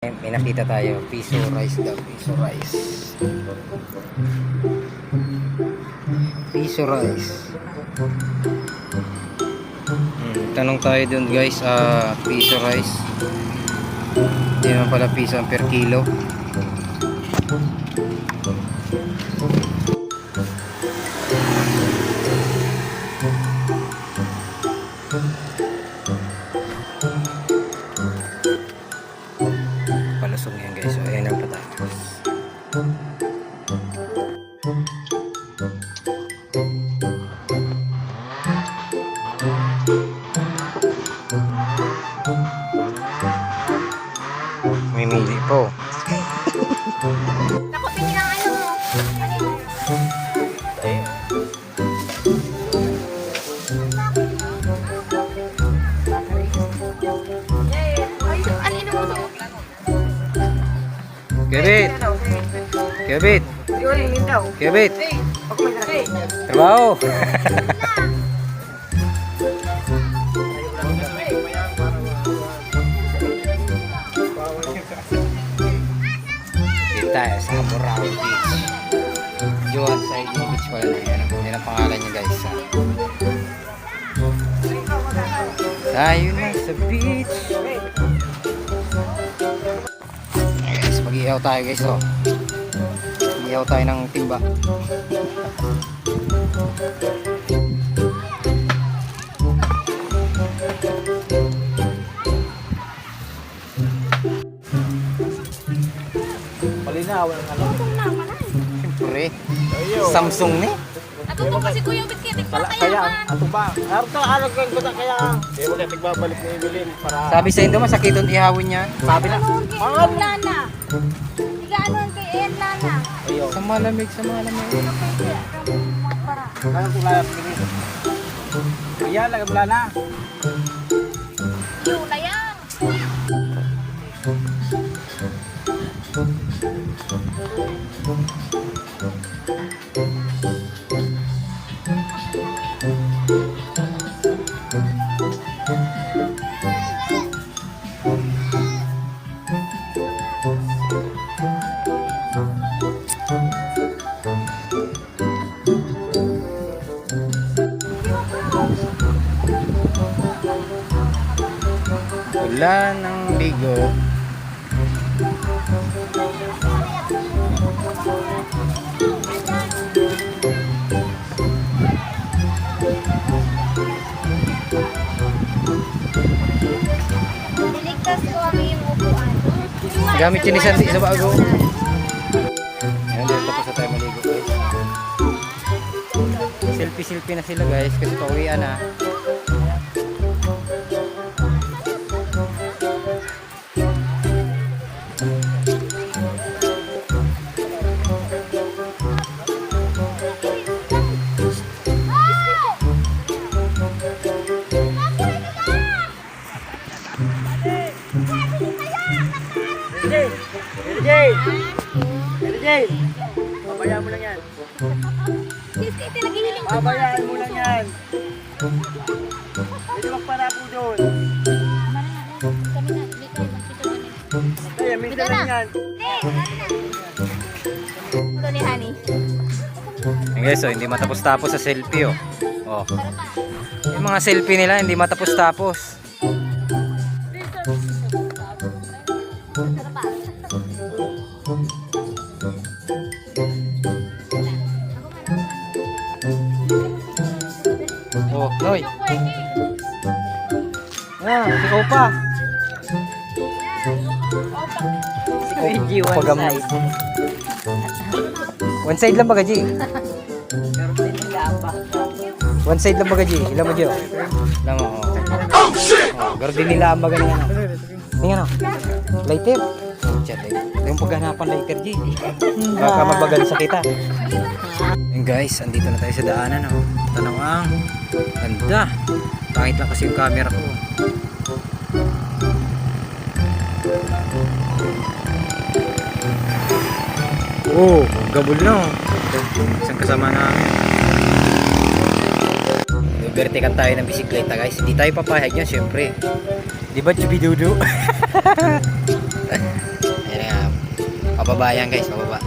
May nakita tayo, piso rice daw, piso rice. Piso rice. Tanong tayo dun guys, piso rice. Hindi naman pala piso ang per kilo. Palusong yan guys, so ayan ang patatas. May mili po. Naku, tingin ang ano mo. Ay, alin mo to? Kebit! Kebit! Kebit! Trabaho! Kita sa Burao Beach. Johan Side Beach pala na yan. Yan ang pangalan niya guys. Tayo na sa beach. Ayan guys, mag-ihaw tayo guys. Oh. Mag-ihaw tayo ng timba. Palinawan ang alam. Siyempre, Samsung ni. Natutong kasi Kuya Bitkit. Kaya, ato ba? Arto, alag ko ba kaya? Di mo na tigbabalik ni Evelyn para... Sabi sa inyo, masakiton ihawin niya. Sabi na. Ano kay Lana? Tiga-anuan kay Lana? Ayaw. Sa malamig, sa malamig. Kaya ko layap ni Evelyn. Kaya, lagam na. Yula yan. Wala ng ligo. Niligtas ko ang iyong upuan. Gamit yun ni Sandy sa bago. Ayan, dito tapos na tayo maligo guys. Selfie-selfie na sila guys kasi pauwian na. Jay! Pabayaan mo lang yan. Sis, kayo nagihiling ko. Pabayaan mo lang yan. Pwede magpara po doon. Kami na, hindi kayo magpito kami. Kaya, minsan lang yan. Ito ni Honey. Ayan guys, so hindi matapos-tapos sa selfie oh. Oh. Yung mga selfie nila hindi matapos-tapos. Oh, Noy. Ah, si Opa. Si Opa, one side. One side lang ba gaji? One side lang ba gaji? Ilan mo dyo? Ilan mo? Oh shit! Oh, garden nila ang baga nga. Tingnan o. Lighter. Chat lighter. Yung paghanapan lighter G. Baka mabagal sa kita. And guys, andito na tayo sa daanan oh. Tanong ang ganda. Pangit lang kasi yung camera ko. Oh, gabol na oh. Isang kasama na. Bertikan tayo ng bisikleta guys. Hindi tayo papayag yan syempre. Di ba Chubidudu? Pababa yan guys, pababa.